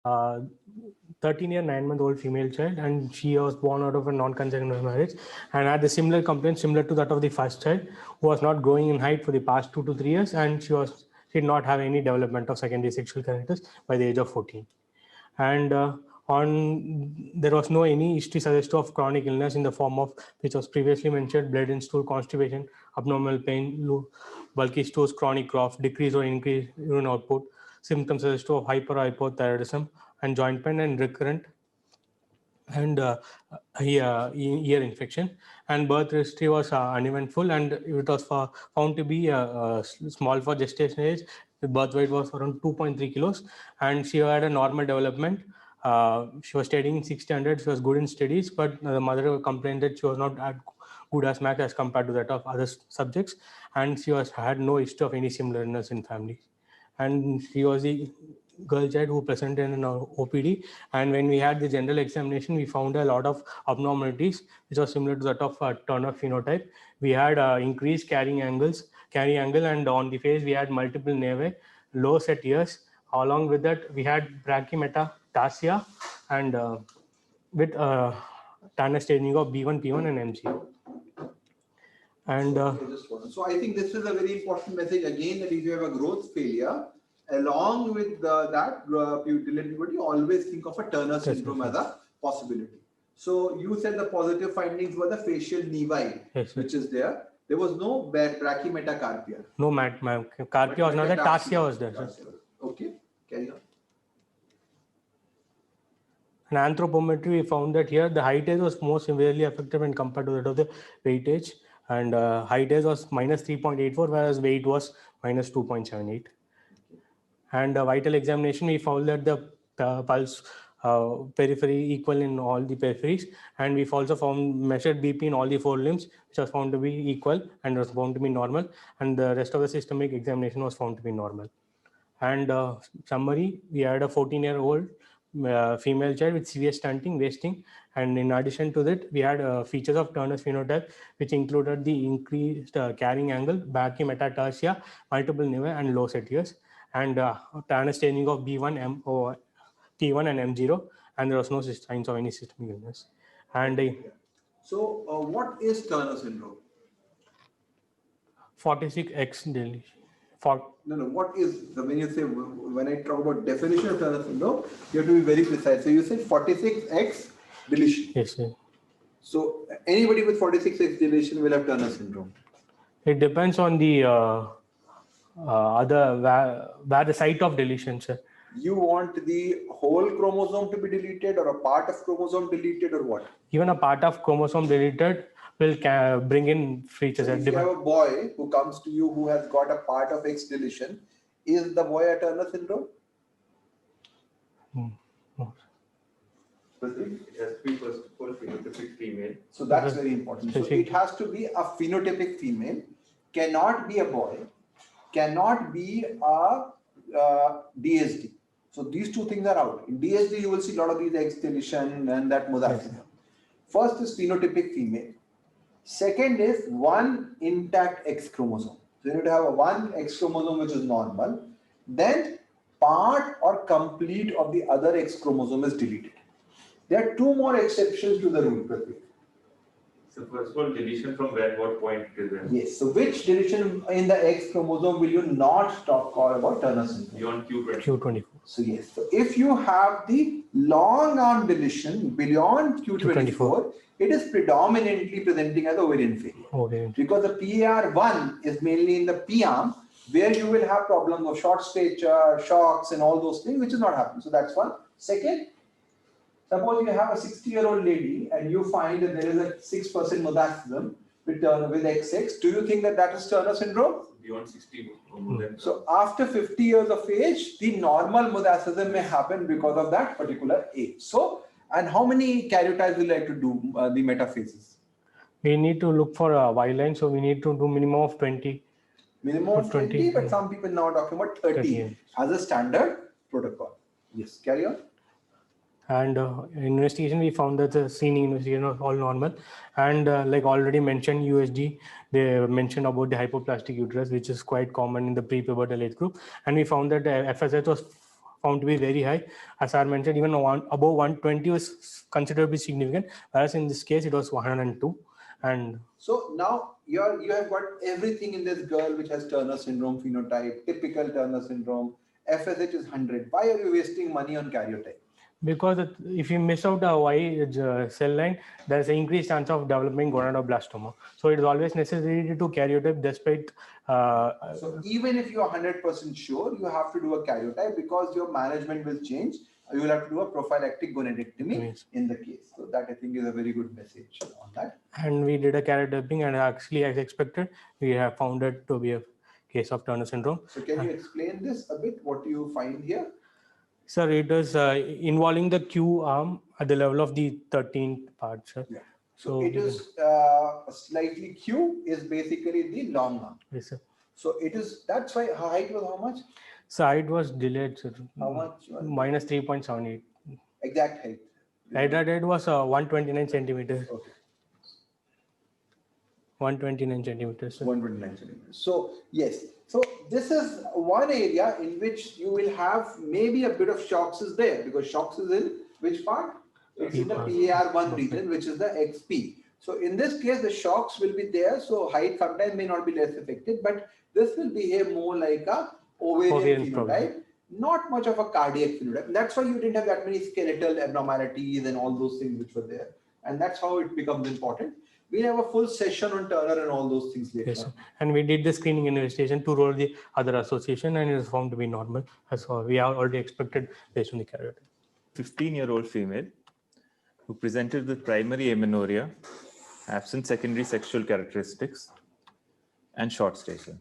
13-year, 9-month-old female child, and she was born out of a non-consensual marriage and had a similar complaint similar to that of the first child, who was not growing in height for the past 2 to 3 years, and she did not have any development of secondary sexual characters by the age of 14. And there was no any history suggestive of chronic illness in the form of, which was previously mentioned, blood in stool, constipation, abnormal pain, bulky stools, chronic cough, decrease or increase urine output, symptoms suggestive of hyperthyroidism and joint pain and recurrent and ear infection. And birth history was uneventful, and it was found to be small for gestation age. The birth weight was around 2.3 kilos, and she had a normal development. She was studying 600. She was good in studies, but the mother complained that she was not as good as math as compared to that of other subjects, and she had no history of any similarness in family. And she was the girl child who presented in our OPD. And when we had the general examination, we found a lot of abnormalities, which was similar to that of Turner phenotype. We had increased carrying angle, and on the face we had multiple nevi, low set ears. Along with that, we had brachymetatarsia and with Turner staging of B1, P1, and MC. And so I think this is a very important message again, that if you have a growth failure, along with that puberty, always think of a Turner syndrome as a possibility. So you said the positive findings were the facial nevi, which is there. There was no brachymetacarpia. No, carpia was not there. Tarsia was there. Okay, carry on. In anthropometry, we found that here the height age was more severely affected when compared to that of the weight age, and height age was minus 3.84, whereas weight was minus 2.78. And vital examination, we found that the pulse periphery equal in all the peripheries, and we've also found measured BP in all the 4 limbs, which was found to be equal and was found to be normal, and the rest of the systemic examination was found to be normal. And summary, we had a 14-year-old female child with severe stunting, wasting, and in addition to that, we had features of Turner's phenotype, which included the increased carrying angle, brachymetatarsia, multiple nevi, and low set ears, and Turner staging of B1, T1, and M0, and there was no signs of any systemic illness. And so, what is Turner syndrome? 46X deletion. No, what is when you say, when I talk about definition of Turner syndrome, you have to be very precise. So you said 46X deletion. Yes, sir. So anybody with 46X deletion will have Turner syndrome. It depends on the where the site of deletion, sir. You want the whole chromosome to be deleted, or a part of chromosome deleted, or what? Even a part of chromosome deleted will bring in features. So if you have a boy who comes to you who has got a part of X deletion, is the boy a Turner syndrome? No. It has to be first of all phenotypic female. So that's very important. So it has to be a phenotypic female, cannot be a boy, cannot be a DSD. So these two things are out. In DSD, you will see a lot of these X deletion and that mosaicism. First is phenotypic female. Second is one intact X chromosome. So you need to have a one X chromosome which is normal. Then part or complete of the other X chromosome is deleted. There are 2 more exceptions to the rule, Pratik. So first of all, deletion from where, what point is there? Yes. So which deletion in the X chromosome will you not talk about Turner syndrome? Beyond Q24. Q24. So yes. So if you have the long arm deletion beyond Q24, it is predominantly presenting as ovarian failure. Okay. Because the PAR1 is mainly in the P arm, where you will have problems of short stature, shocks, and all those things, which is not happening. So that's one. Second, suppose you have a 60-year-old lady and you find that there is a 6% mosaicism with XX. Do you think that that is Turner syndrome? Beyond 60. So after 50 years of age, the normal mosaicism may happen because of that particular age. So, and how many karyotypes will you like to do the metaphases? We need to look for a Y line, so we need to do minimum of 20. Minimum of 20, but some people now are talking about 30 as a standard protocol. Yes, carry on. And investigation, we found that the screening investigation was all normal. And like already mentioned, USG, they mentioned about the hypoplastic uterus, which is quite common in the pre-pubertal age group. And we found that FSH was found to be very high. As I mentioned, even above 120 was considered to be significant, whereas in this case it was 102. And so now you have got everything in this girl which has Turner syndrome phenotype, typical Turner syndrome. FSH is 100. Why are you wasting money on karyotype? Because if you miss out a Y cell line, there's an increased chance of developing gonadoblastoma. So it is always necessary to karyotype despite. So even if you are 100% sure, you have to do a karyotype because your management will change. You will have to do a prophylactic gonadectomy in the case. So that I think is a very good message on that. And we did a karyotyping, and actually, as expected, we have found it to be a case of Turner syndrome. So can you explain this a bit? What do you find here? Sir, it is involving the Q arm at the level of the 13th part, sir. Yeah. So it is slightly Q is basically the long arm. Yes, sir. So it is, that's why her height was how much? So height was delayed, sir. How much? Minus 3.78. Exact height. Height was 129 centimeters. Okay. 129 centimeters. Sir. 129 centimeters. So yes. So this is one area in which you will have maybe a bit of shocks is there because shocks is in which part? It's in the PAR1 region, which is the XP. So in this case, the shocks will be there. So height sometimes may not be less affected, but this will behave more like a ovarian phenotype, not much of a cardiac phenotype. That's why you didn't have that many skeletal abnormalities and all those things which were there. And that's how it becomes important. We'll have a full session on Turner and all those things later. Yes, sir. And we did the screening investigation to roll the other association, and it was found to be normal. As we have already expected based on the karyotype. 15-year-old female who presented with primary amenorrhea, absent secondary sexual characteristics, and short stature.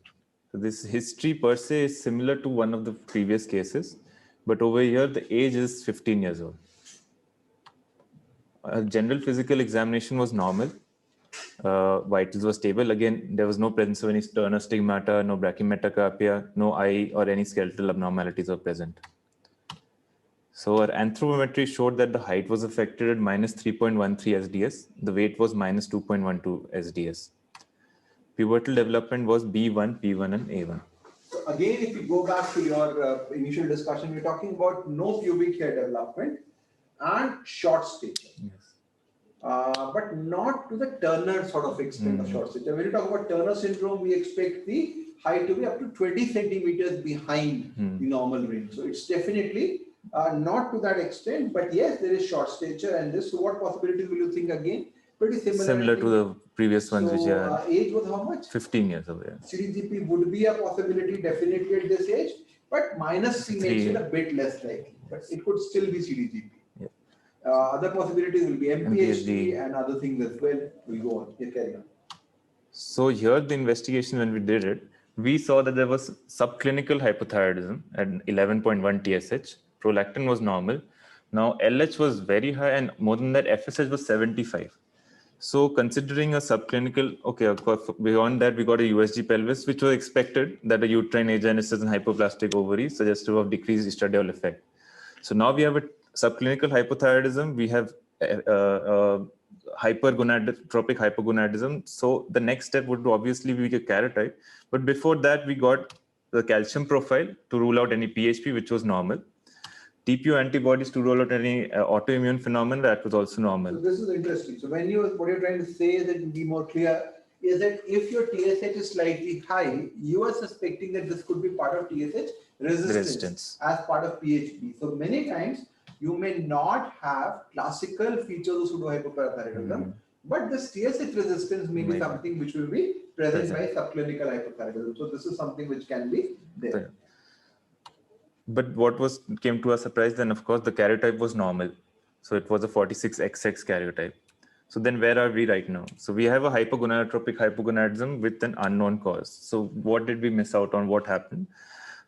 So this history per se is similar to one of the previous cases, but over here the age is 15 years old. General physical examination was normal. Vitals were stable. Again, there was no presence of any Turner stigmata, no brachymetacarpia, no eye or any skeletal abnormalities were present. So our anthropometry showed that the height was affected at minus 3.13 SDS. The weight was minus 2.12 SDS. Pubertal development was B1, P1, and A1. So again, if you go back to your initial discussion, we're talking about no pubic hair development and short stature. Yes. But not to the Turner sort of extent of short stature. When you talk about Turner syndrome, we expect the height to be up to 20 centimeters behind the normal range. So it's definitely not to that extent, but yes, there is short stature and this. So what possibilities will you think again? Pretty similar. Similar to the previous ones which are age was how much? 15 years away. CDGP would be a possibility definitely at this age, but minus C makes it a bit less likely, but it could still be CDGP. Yeah. Other possibilities will be MPHD MPHD and other things as well. We'll go on. Yeah, carry on. So here the investigation when we did it, we saw that there was subclinical hypothyroidism at 11.1 TSH. Prolactin was normal. Now LH was very high and more than that FSH was 75. So considering a subclinical, okay, of course, beyond that, we got a USG pelvis, which was expected that a uterine agenesis and hypoplastic ovary suggestive of decreased estradiol effect. So now we have a subclinical hypothyroidism, we have hypergonadotropic hypogonadism. So the next step would obviously be a karyotype. But before that, we got the calcium profile to rule out any PHP, which was normal. TPO antibodies to rule out any autoimmune phenomenon, that was also normal. So this is interesting. So when what you're trying to say is that to be more clear is that if your TSH is slightly high, you are suspecting that this could be part of TSH resistance as part of PHP. So many times you may not have classical features of pseudohypoparathyroidism, but this TSH resistance may be something which will be present by subclinical hypothyroidism. So this is something which can be there. But what came to our surprise then, of course, the karyotype was normal. So it was a 46XX karyotype. So then where are we right now? So we have a hypogonadotropic hypogonadism with an unknown cause. So what did we miss out on? What happened?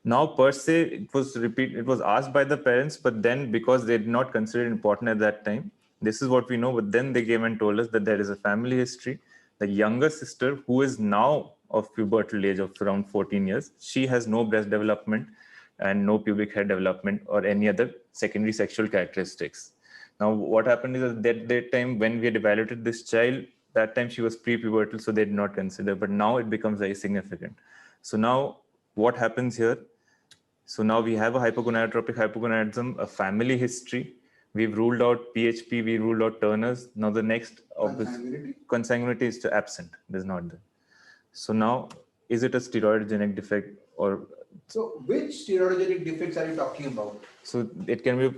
Now, per se, it was asked by the parents, but then because they did not consider it important at that time, this is what we know. But then they came and told us that there is a family history. The younger sister, who is now of pubertal age of around 14 years, she has no breast development and no pubic hair development or any other secondary sexual characteristics. Now, what happened is that that time when we had evaluated this child, that time she was pre-pubertal, so they did not consider, but now it becomes very significant. So now what happens here? So now we have a hypogonadotropic hypogonadism, a family history. We've ruled out PHP, we ruled out Turner's. Now the next Consanguinity? consanguinity is absent. There's not there. So now, is it a steroidogenic defect or? So which steroidogenic defects are you talking about? So it can be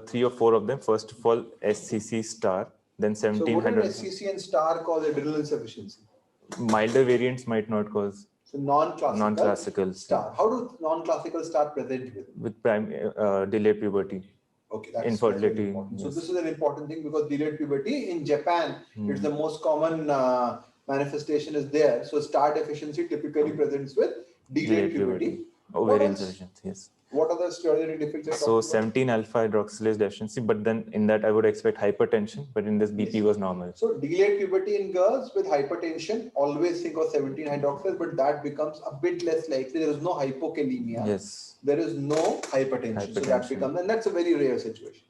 3 or 4 of them. First of all, SCC star, then So 1700. wouldn't SCC and star cause adrenal insufficiency? Milder variants might not cause So non-classical, non-classical star. How do non-classical star present with? delayed puberty. Okay, that's Infertility, very important. So yes. this is an important thing because delayed puberty in Japan, it's the most common manifestation is there. So star deficiency typically presents with delayed puberty. Ovarian else? insufficiency, yes. What are the steroidogenic defects? you're So talking about? 17 alpha hydroxylase deficiency, but then in that I would expect hypertension, but in this BP Yes. was normal. So delayed puberty in girls with hypertension, always think of 17 hydroxylase, but that becomes a bit less likely. There is no hypokalemia. Yes. There is no hypertension. So that Hypertension. becomes, and that's a very rare situation.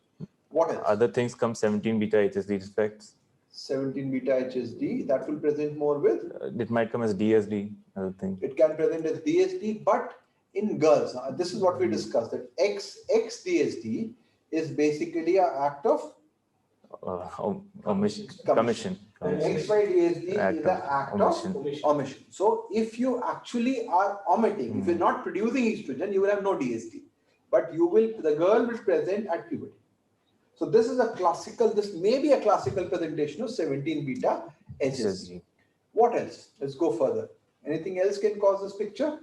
What else? Other things come 17 beta HSD defects. 17 beta HSD, that will present more with, It might come as DSD, other thing. it can present as DSD, but in girls, this is what we discussed, that XDSD is basically an act of Commission. And XYDSD Act is the of act omission. of omission. So if you actually are omitting, if you're not producing estrogen, you will have no DSD. But the girl will present at puberty. So this is a classical, this may be a classical presentation of 17 beta HSD. What else? Let's go further. Anything else can cause this picture?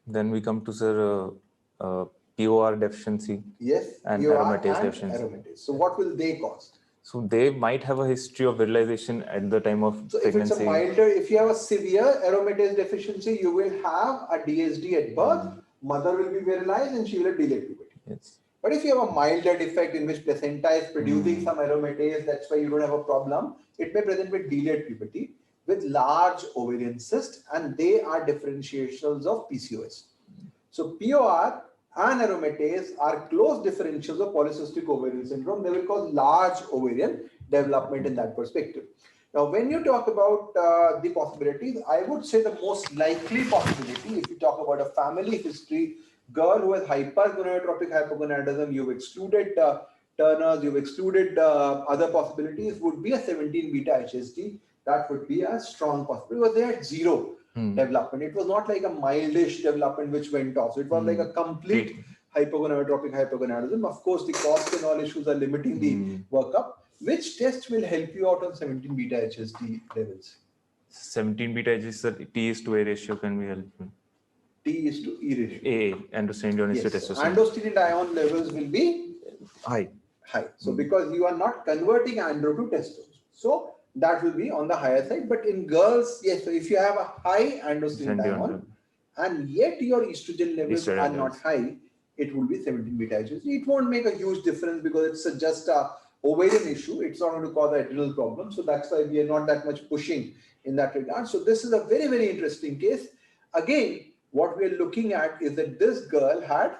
Then we come to POR deficiency. Yes. And POR aromatase and deficiency. aromatase. So what will they cause? So they might have a history of virilization at the time of So if it's a pregnancy. milder, if you have a severe aromatase deficiency, you will have a DSD at birth. Mother will be virilized and she will have delayed puberty. Yes. But if you have a milder defect in which placenta is producing some aromatase, that's why you don't have a problem. It may present with delayed puberty with large ovarian cyst, and they are differentials of PCOS. So POR and aromatase are close differentials of polycystic ovarian syndrome. They will cause large ovarian development in that perspective. Now, when you talk about the possibilities, I would say the most likely possibility, if you talk about a family history, girl who has hypergonadotropic hypogonadism, you've excluded Turner's, you've excluded other possibilities, would be a 17 beta HSD. That would be a strong possibility because they had zero development. It was not like a mildish development which went off. So it was like a complete hypogonadotropic hypogonadism. Of course, the cost and all issues are limiting the workup. Which test will help you out on 17 beta HSD levels? 17 beta HSD, T is to A ratio can be helpful. T is to E ratio. A, androstenedione is to Yes. So testosterone. androstenedione levels will be High. high. So because you are not converting andro to testosterone. So that will be on the higher side. But in girls, yes, so if you have a high androstenedione and yet your estrogen levels are not high, it will be 17 beta HSD. It won't make a huge difference because it's just a ovarian issue. It's not going to cause an adrenal problem. So that's why we are not that much pushing in that regard. So this is a very, very interesting case. Again, what we are looking at is that this girl had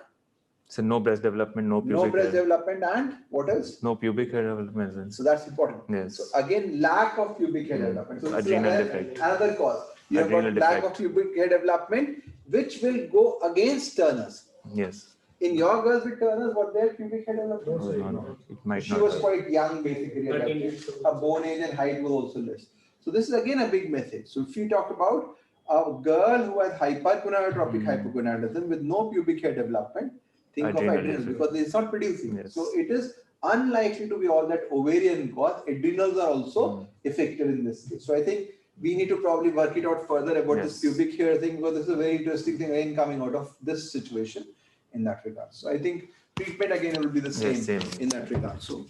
So no breast development, no pubic breast hair. development and what else? No pubic hair development. So that's important. Yes. So again, lack of pubic hair development. So this is Adrenal another, defect. another cause. You have got Adrenal lack defect. of pubic hair development, which will go against Turner's. Yes. In your girls with Turner's, what their pubic hair development? It might She not. was have. quite young basically. At that age. Her bone age and height was also less. So this is again a big message. So if you talk about a girl who has hypergonadotropic hypogonadism with no pubic hair development, think Adrenal of adrenal defect. because it's not producing. Yes. So it is unlikely to be all that ovarian cause. Adrenals are also affected in this case. So I think we need to probably work it out further about this Yes. pubic hair thing because this is a very interesting thing again coming out of this situation in that regard. So I think treatment again will be the same, Yes, same. in that regard. So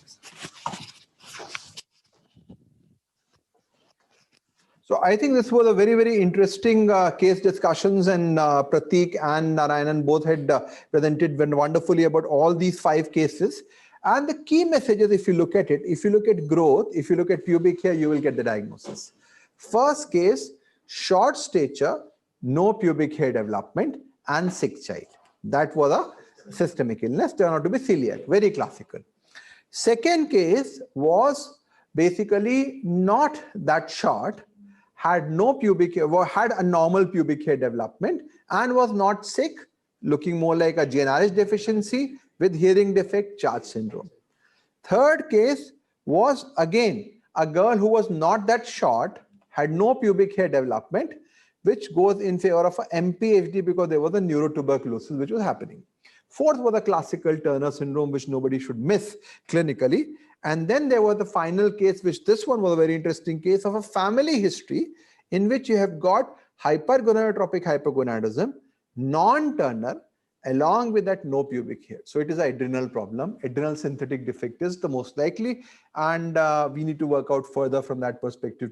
I think this was a very, very interesting case discussions, and Pratik and Narayanan both had presented wonderfully about all these 5 cases. And the key messages, if you look at it, if you look at growth, if you look at pubic hair, you will get the diagnosis. First case, short stature, no pubic hair development, and sick child. That was a systemic illness, turned out to be celiac, very classical. Second case was basically not that short, had no pubic hair, had a normal pubic hair development and was not sick, looking more like a GnRH deficiency with hearing defect, CHARGE syndrome. Third case was again a girl who was not that short, had no pubic hair development, which goes in favor of a MPHD because there was a neurotuberculosis which was happening. Fourth was the classical Turner syndrome, which nobody should miss clinically. And then there was the final case, which this one was a very interesting case of a family history in which you have got hypergonadotropic hypogonadism, non-Turner, along with that no pubic hair. So it is an adrenal problem. Adrenal synthetic defect is the most likely, and we need to work out further from that perspective.